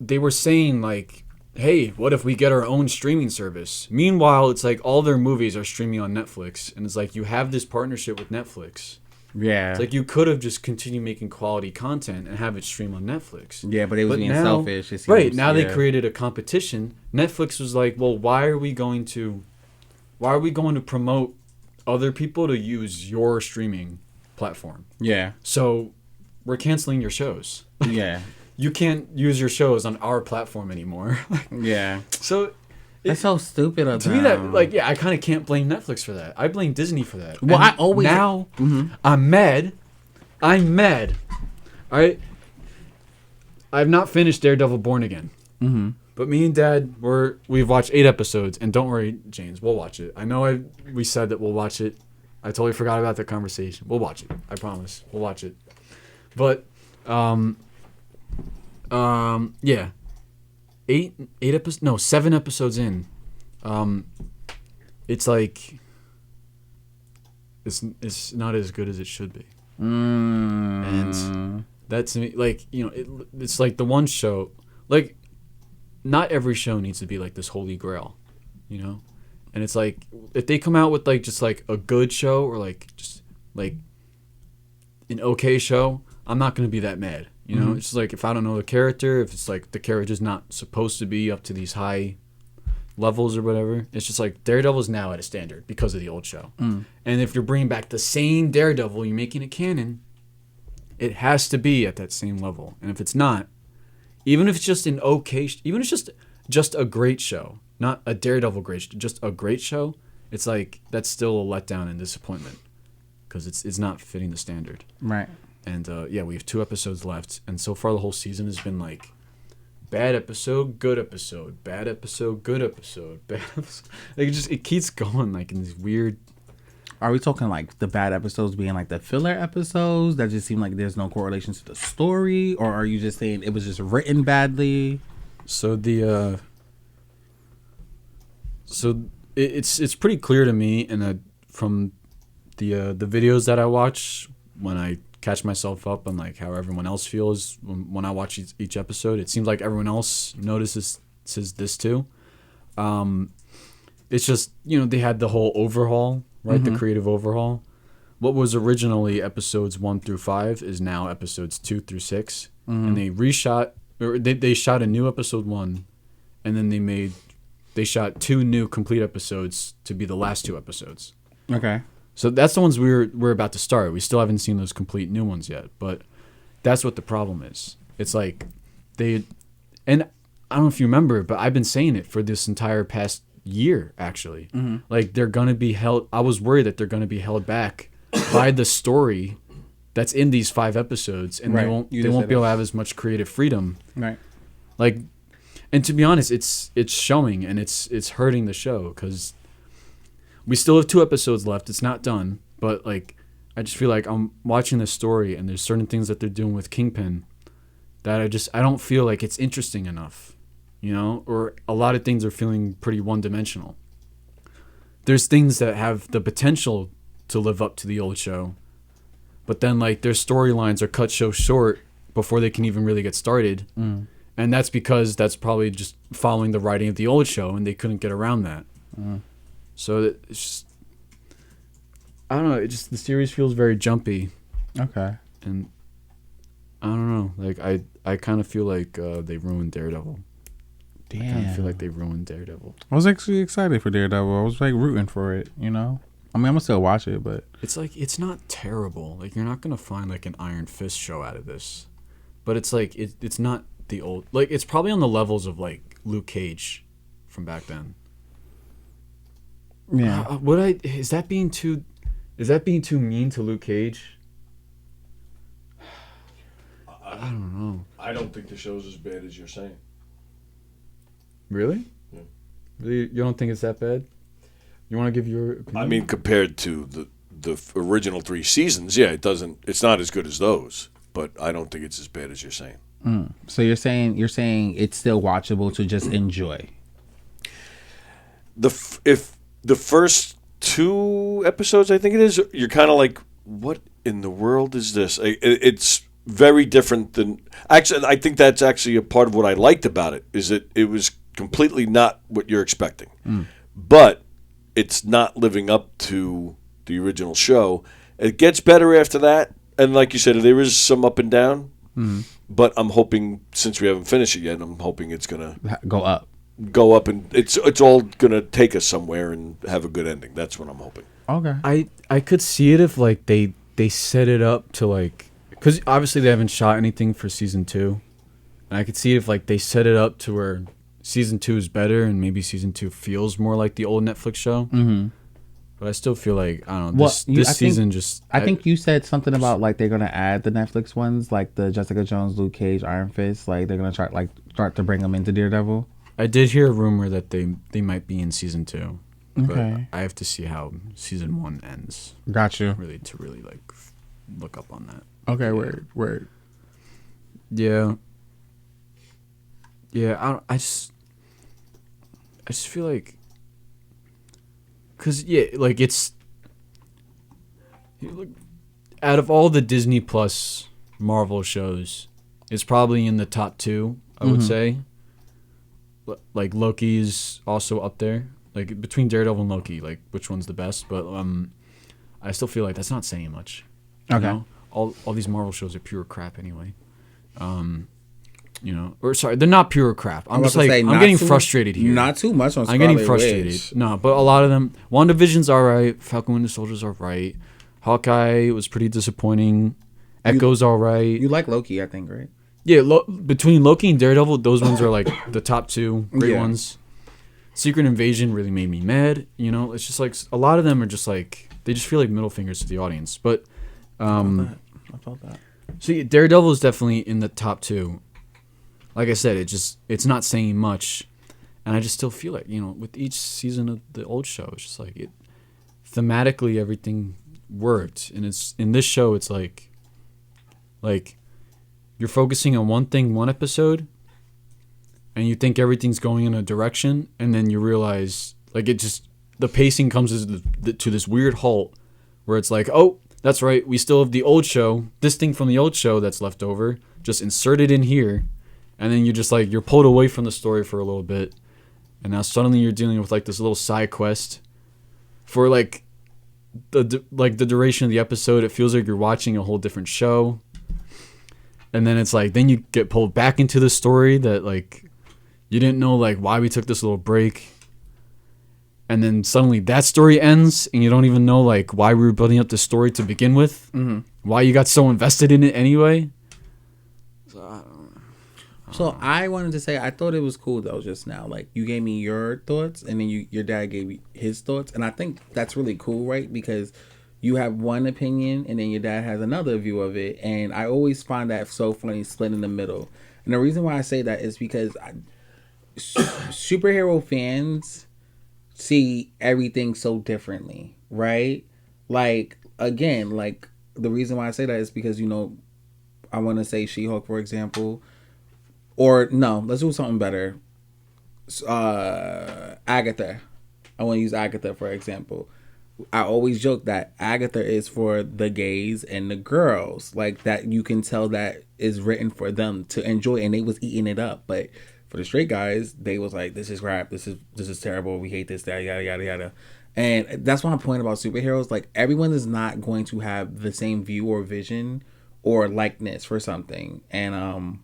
they were saying, like, hey, what if we get our own streaming service? Meanwhile, it's like all their movies are streaming on Netflix. And it's like you have this partnership with Netflix. Yeah. It's like you could have just continued making quality content and have it stream on Netflix. Yeah, but it was being selfish. It seems, right, now they created a competition. Netflix was like, well, why are we going to promote other people to use your streaming platform? Yeah. So we're canceling your shows. Yeah. You can't use your shows on our platform anymore. Yeah. So it's so stupid of them. To me, that, like, yeah, I kind of can't blame Netflix for that. I blame Disney for that. Well, and I always now I'm mad. All right. I've not finished Daredevil Born Again. Mm-hmm. But me and Dad we've watched 8 episodes, and don't worry, James, we'll watch it. I know we said that we'll watch it. I totally forgot about that conversation. We'll watch it. I promise. We'll watch it. But yeah, 7 episodes in, it's like it's not as good as it should be, and that to me, like, it's like the one show, like, not every show needs to be like this holy grail, and it's like if they come out with like just like a good show or like just like an okay show, I'm not gonna be that mad. It's just like if I don't know the character, if it's like the character's not supposed to be up to these high levels or whatever, it's just like Daredevil's now at a standard because of the old show. And if you're bringing back the same Daredevil, you're making it canon, it has to be at that same level. And if it's not, even if it's just an okay, even if it's just a great show, not a Daredevil great, just a great show, it's like that's still a letdown and disappointment because it's not fitting the standard. Right. And we have 2 episodes left, and so far the whole season has been like bad episode, good episode, bad episode, good episode, bad episode. Like it keeps going like in these weird. Are we talking like the bad episodes being like the filler episodes that just seem like there's no correlation to the story, or are you just saying it was just written badly? So it's pretty clear to me, and from the videos that I watch when I catch myself up on like how everyone else feels when I watch each episode, it seems like everyone else notices this too. It's just they had the whole overhaul, right? The creative overhaul. What was originally episodes 1 through 5 is now episodes 2 through 6, and they reshot, or they shot a new episode 1, and then they shot 2 new complete episodes to be the last 2 episodes. Okay. So that's the ones we're about to start. We still haven't seen those complete new ones yet, but that's what the problem is. It's like and I don't know if you remember, but I've been saying it for this entire past year, actually. Like they're going to be held, I was worried that they're going to be held back by the story that's in these 5 episodes, and they won't be able to have as much creative freedom. Right. Like, and to be honest, it's showing, and it's hurting the show because we still have 2 episodes left. It's not done, but like I just feel like I'm watching this story, and there's certain things that they're doing with Kingpin that I don't feel like it's interesting enough, or a lot of things are feeling pretty one-dimensional. There's things that have the potential to live up to the old show, but then like their storylines are cut so short before they can even really get started. And that's because that's probably just following the writing of the old show, and they couldn't get around that. So it's just, I don't know. It just, the series feels very jumpy. Okay. And I don't know. Like I kind of feel like they ruined Daredevil. Damn. I kind of feel like they ruined Daredevil. I was actually excited for Daredevil. I was like rooting for it, you know? I mean, I'm gonna still watch it, but It's like, it's not terrible. Like, you're not gonna find like an Iron Fist show out of this, but it's like it's not the old, like, it's probably on the levels of like Luke Cage from back then. yeah. Is that being too mean to Luke Cage? I don't know. I don't think the show's as bad as you're saying. Really? Yeah. Really, you don't think it's that bad? You want to give your opinion? I mean, compared to the original 3 seasons, yeah, it's not as good as those, but I don't think it's as bad as you're saying. So you're saying it's still watchable to just enjoy. If the first 2 episodes, I think it is, you're kind of like, what in the world is this? It's very different than, actually, I think that's actually a part of what I liked about it, is that it was completely not what you're expecting. But it's not living up to the original show. It gets better after that, and like you said, there is some up and down. But I'm hoping, since we haven't finished it yet, I'm hoping it's gonna Go up, and it's all gonna take us somewhere and have a good ending. That's what I'm hoping. Okay. I could see it if like they set it up to like, because obviously they haven't shot anything for season 2, and I could see if like they set it up to where season 2 is better and maybe season 2 feels more like the old Netflix show. But I still feel like, I don't know, this season I think you said something about like they're gonna add the Netflix ones, like the Jessica Jones, Luke Cage, Iron Fist. Like they're gonna start to bring them into Daredevil. I did hear a rumor that they might be in season 2. Okay. But I have to see how season 1 ends. Got you. To really like look up on that. Okay. Word. Yeah. Yeah. I just feel like, cause yeah, like it's, out of all the Disney Plus Marvel shows, it's probably in the top 2. I would say. Like Loki's also up there. Like between Daredevil and Loki, like which one's the best? But I still feel like that's not saying much. You know? All these Marvel shows are pure crap anyway. Or sorry, they're not pure crap. I'm just like, I'm getting frustrated here. Not too much on Scarlet I'm getting frustrated. Witch. No, but a lot of them. WandaVision's alright. Falcon Winter Soldier's alright. Hawkeye was pretty disappointing. Echo's alright. You like Loki, I think, right? Yeah, between Loki and Daredevil, those ones are like the top 2 great ones. Secret Invasion really made me mad. You know, it's just like a lot of them are just like, they just feel like middle fingers to the audience. But I felt that. so yeah, Daredevil is definitely in the top 2. Like I said, it's not saying much, and I just still feel like, with each season of the old show, it's just like thematically everything worked, and it's in this show it's like you're focusing on one thing one episode, and you think everything's going in a direction, and then you realize like the pacing comes to this weird halt where it's like, oh, that's right, we still have the old show, this thing from the old show that's left over, just inserted in here, and then you're just like, you're pulled away from the story for a little bit, and now suddenly you're dealing with like this little side quest for like the duration of the episode. It feels like you're watching a whole different show. And then it's like, then you get pulled back into the story that like you didn't know like why we took this little break. And then suddenly that story ends and you don't even know like why we were building up the story to begin with. Why you got so invested in it anyway. So I wanted to say, I thought it was cool though just now. Like you gave me your thoughts and then your dad gave me his thoughts. And I think that's really cool, right? Because you have one opinion and then your dad has another view of it. And I always find that so funny, split in the middle. And the reason why I say that is because superhero fans see everything so differently, right? Like, again, like the reason why I say that is because, I want to say She-Hulk, for example. Or no, let's do something better. Agatha. I want to use Agatha, for example. I always joke that Agatha is for the gays and the girls, like that. You can tell that is written for them to enjoy, and they was eating it up. But for the straight guys, they was like, "This is crap. This is terrible. We hate this. That yada yada yada." And that's my point about superheroes. Like everyone is not going to have the same view or vision or likeness for something. And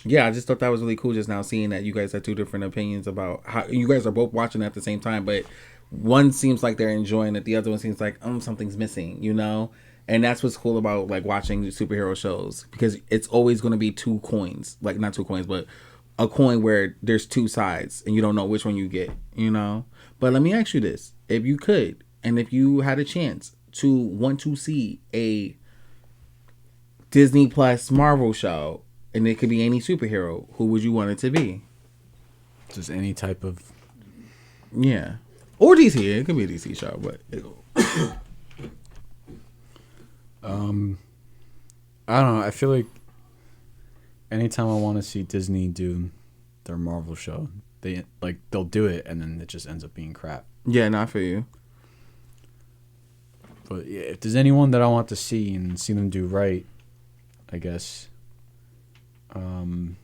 yeah, I just thought that was really cool just now seeing that you guys had two different opinions about how you guys are both watching at the same time, but one seems like they're enjoying it, the other one seems like something's missing, you know. And that's what's cool about like watching superhero shows, because it's always going to be two coins, like not two coins, but a coin where there's two sides and you don't know which one you get, you know. But let me ask you this: if you could, and if you had a chance to want to see a Disney Plus Marvel show, and it could be any superhero, who would you want it to be? Just any type of... Yeah. Or DC. It could be a DC show, but... I don't know. I feel like anytime I want to see Disney do their Marvel show, they'll do it, and then it just ends up being crap. Yeah, not for you. But yeah, if there's anyone that I want to see and see them do right, I guess... You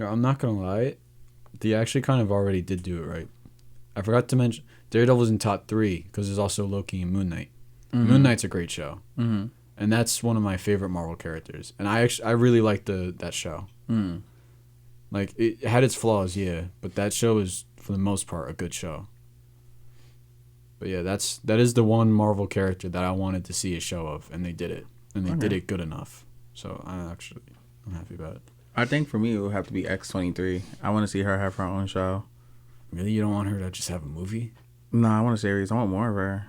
know, I'm not gonna lie, they actually kind of already did do it right. I forgot to mention Daredevil's in top 3 because there's also Loki and Moon Knight. Mm-hmm. Moon Knight's a great show, and that's one of my favorite Marvel characters. And I really liked that show. Mm. Like it had its flaws, yeah, but that show is for the most part a good show. But yeah, that is the one Marvel character that I wanted to see a show of, and they did it, and they did it good enough. So I'm happy about it. I think for me it would have to be X-23. I want to see her have her own show. Really, you don't want her to just have a movie? No, I want a series. I want more of her.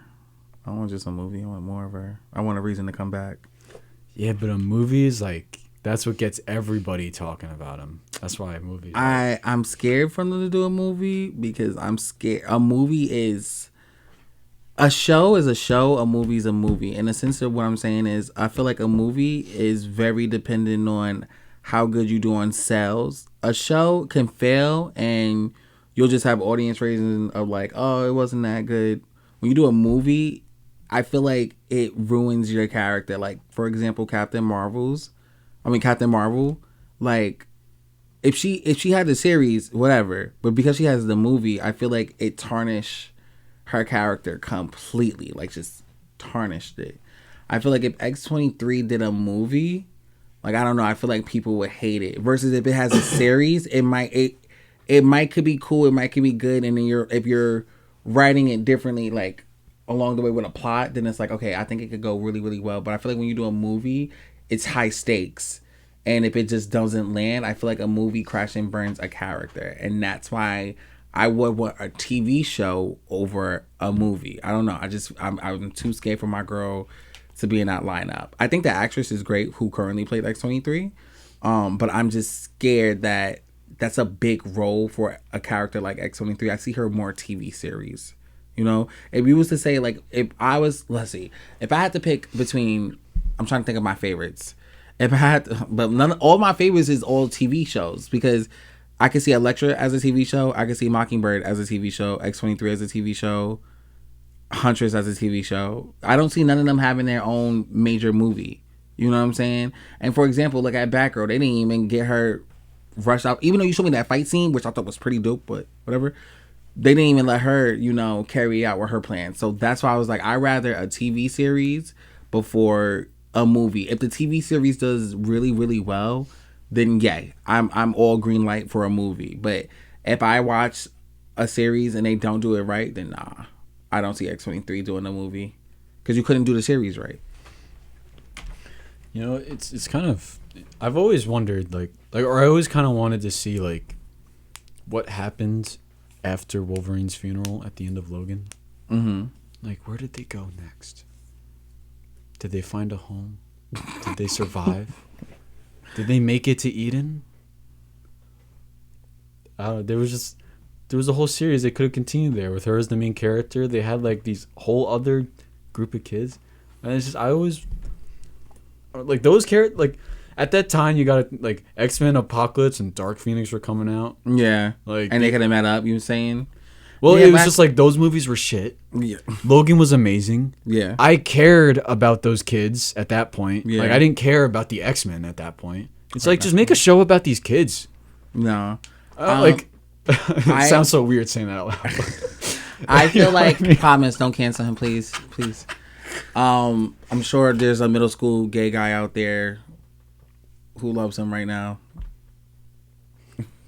I don't want just a movie. I want more of her. I want a reason to come back. Yeah, but a movie is like that's what gets everybody talking about him. That's why a movie. I'm scared for them to do a movie because I'm scared. A movie is. A show is a show, a movie is a movie. In the sense of what I'm saying is, I feel like a movie is very dependent on how good you do on sales. A show can fail and you'll just have audience ratings of like, oh, it wasn't that good. When you do a movie, I feel like it ruins your character. Like, for example, Captain Marvel, like, if she had the series, whatever, but because she has the movie, I feel like it tarnished her character completely, like just tarnished it. I feel like if X-23 did a movie, like I don't know, I feel like people would hate it. Versus if it has a series, it might could be cool, it might could be good, and then if you're writing it differently, like along the way with a plot, then it's like okay, I think it could go really really well. But I feel like when you do a movie, it's high stakes, and if it just doesn't land, I feel like a movie crash and burns a character, and that's why I would want a TV show over a movie. I don't know. I'm too scared for my girl to be in that lineup. I think the actress is great who currently played X-23. But I'm just scared that that's a big role for a character like X-23. I see her more TV series. You know, if you was to say like, if I had to pick between, I'm trying to think of my favorites. All my favorites is all TV shows because I can see Elektra as a TV show. I can see Mockingbird as a TV show. X-23 as a TV show. Huntress as a TV show. I don't see none of them having their own major movie. You know what I'm saying? And for example, look at Batgirl. They didn't even get her rushed out. Even though you showed me that fight scene, which I thought was pretty dope, but whatever. They didn't even let her, carry out with her plan. So that's why I was like, I'd rather a TV series before a movie. If the TV series does really, really well, then yay, I'm all green light for a movie. But if I watch a series and they don't do it right, then nah, I don't see X-23 doing a movie because you couldn't do the series right. You know, it's kind of, I've always wondered or I always kind of wanted to see like what happened after Wolverine's funeral at the end of Logan. Mm-hmm. Like, where did they go next? Did they find a home? Did they survive? Did they make it to Eden? There was a whole series that could have continued there with her as the main character. They had like these whole other group of kids, and it's just I always like those characters. Like at that time you got like X-Men Apocalypse and Dark Phoenix were coming out. Yeah. Like, and they could have met up, you were saying? Well, it was just like those movies were shit. Yeah. Logan was amazing. Yeah. I cared about those kids at that point. Yeah. Like I didn't care about the X-Men at that point. It's like just make a show about these kids. No. It sounds so weird saying that out loud. I feel like comments don't cancel him, please. I'm sure there's a middle school gay guy out there who loves him right now.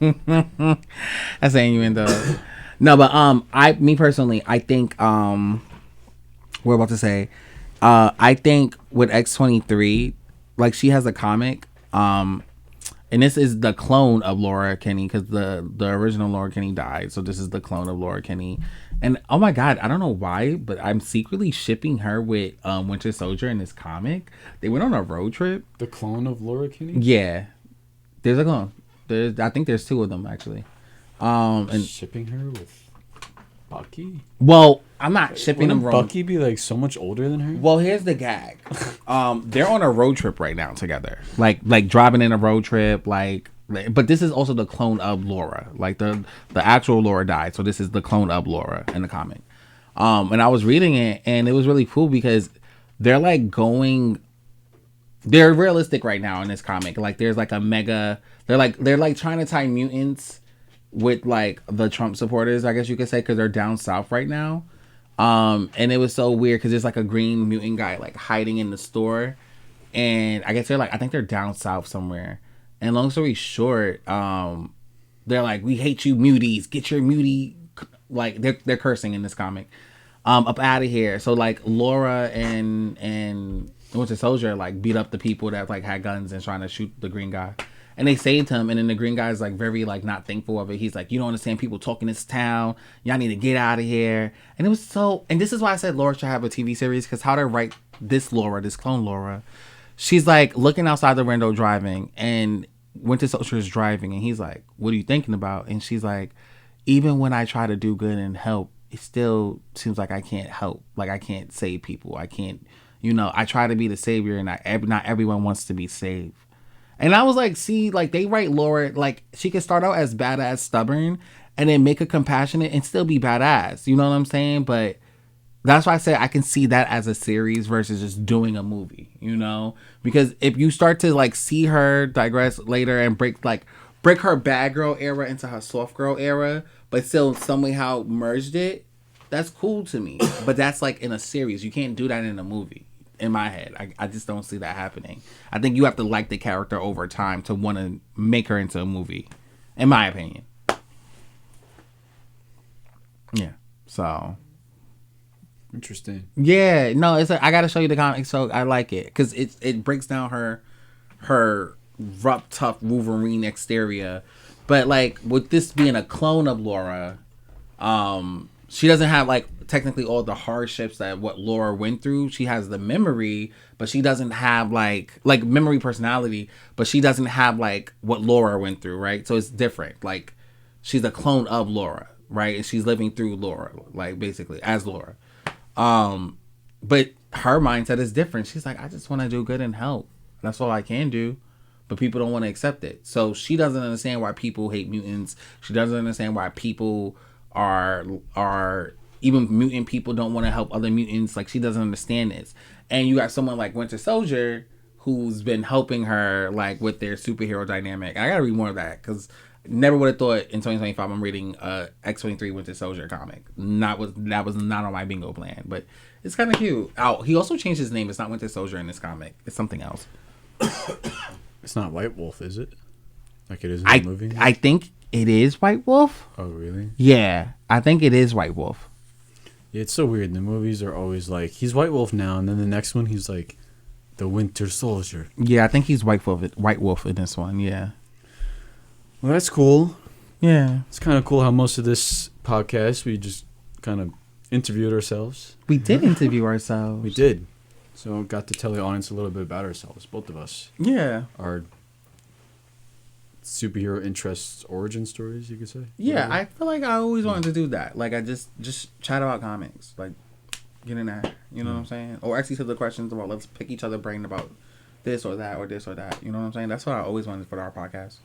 That's saying you in though. No, but me personally, I think we're about to say, I think with X-23, like she has a comic, and this is the clone of Laura Kinney because the original Laura Kinney died, so this is the clone of Laura Kinney. And oh my god, I don't know why, but I'm secretly shipping her with Winter Soldier in this comic. They went on a road trip. The clone of Laura Kinney? Yeah, there's a clone. I think there's two of them actually. And shipping her with Bucky? Well, I'm not shipping them wrong. Bucky be like so much older than her? Well, here's the gag. They're on a road trip right now together, like driving in a road trip, but this is also the clone of Laura. Like the actual Laura died, so this is the clone of Laura in the comic. And I was reading it, and it was really cool because they're like they're realistic right now in this comic. Like there's like a mega. They're like trying to tie mutants with like the Trump supporters, I guess you could say, because they're down south right now. And it was so weird because there's like a green mutant guy like hiding in the store, and I guess I think they're down south somewhere. And long story short, they're like, we hate you muties, get your mutie, like they're cursing in this comic, up out of here. So like Laura and Winter Soldier like beat up the people that like had guns and trying to shoot the green guy. And they saved him, and then the green guy's like very like not thankful of it. He's like, you don't understand people talking this town. Y'all need to get out of here. And it was so, and this is why I said Laura should have a TV series, because how to write this Laura, this clone Laura, she's like looking outside the window driving, and Winter Soldier is driving, and he's like, what are you thinking about? And she's like, even when I try to do good and help, it still seems like I can't help. Like I can't save people. I can't, I try to be the savior, and not everyone wants to be saved. And I was like, see, like they write Laura, like she could start out as badass stubborn and then make her compassionate and still be badass. You know what I'm saying? But that's why I said I can see that as a series versus just doing a movie, because if you start to like see her digress later and break her bad girl era into her soft girl era, but still somehow merged it, that's cool to me. But that's like in a series. You can't do that in a movie. In my head, I just don't see that happening. I think you have to like the character over time to want to make her into a movie, in my opinion. Yeah. So. Interesting. Yeah. No, it's I gotta show you the comic, so I like it because it breaks down her rough, tough Wolverine exterior, but like with this being a clone of Laura, she doesn't have like technically all the hardships that what Laura went through. She has the memory, but she doesn't have like memory personality, but she doesn't have like what Laura went through, right? So it's different. Like she's a clone of Laura, right? And she's living through Laura, like basically as Laura. But her mindset is different. She's like, I just want to do good and help. That's all I can do. But people don't want to accept it. So she doesn't understand why people hate mutants. She doesn't understand why people are even mutant people don't want to help other mutants. Like she doesn't understand this. And you got someone like Winter Soldier who's been helping her like with their superhero dynamic. And I gotta read more of that because never would have thought in 2025 I'm reading X-23 Winter Soldier comic. That was not on my bingo plan, but it's kind of cute. Oh, he also changed his name. It's not Winter Soldier in this comic. It's something else. It's not White Wolf, is it? Like it is in the movie? I think it is White Wolf. Oh, really? Yeah, I think it is White Wolf. Yeah, it's so weird. The movies are always like, he's White Wolf now, and then the next one he's like the Winter Soldier. Yeah, I think he's White Wolf in this one, yeah. Well, that's cool. Yeah. It's kind of cool how most of this podcast, we just kind of interviewed ourselves. We did interview ourselves. We did. So got to tell the audience a little bit about ourselves, both of us. Yeah. Our superhero interests, origin stories, you could say. Yeah, whatever. I feel like I always wanted to do that. Like, I just chat about comics. Like, get in there. You know what I'm saying? Or ask each other questions about, let's pick each other brain about this or that or this or that. You know what I'm saying? That's what I always wanted for our podcast.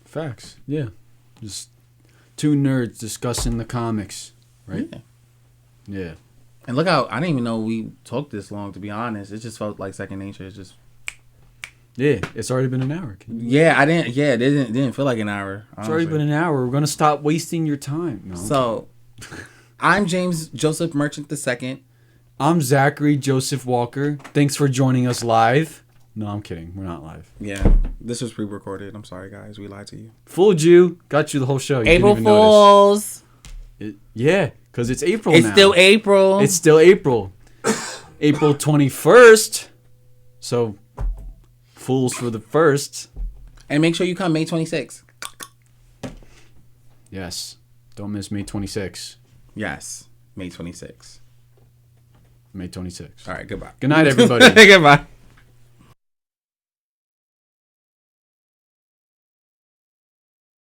Facts. Yeah. Just two nerds discussing the comics, right? Yeah. And look how I didn't even know we took this long. To be honest, it just felt like second nature. It's just. Yeah, it's already been an hour. Yeah, I didn't. Yeah, it didn't feel like an hour. Honestly. It's already been an hour. We're gonna stop wasting your time. No, so, I'm James Joseph Merchant II. I'm Zachary Joseph Walker. Thanks for joining us live. No, I'm kidding. We're not live. Yeah, this was pre-recorded. I'm sorry, guys. We lied to you. Fooled you. Got you the whole show. You April Fools. Yeah, because it's April now. It's still April. It's still April. April 21st. So, fools for the first. And make sure you come May 26th. Yes. Don't miss May 26th. Yes. May 26th. May 26th. All right, goodbye. Good night, everybody. Goodbye.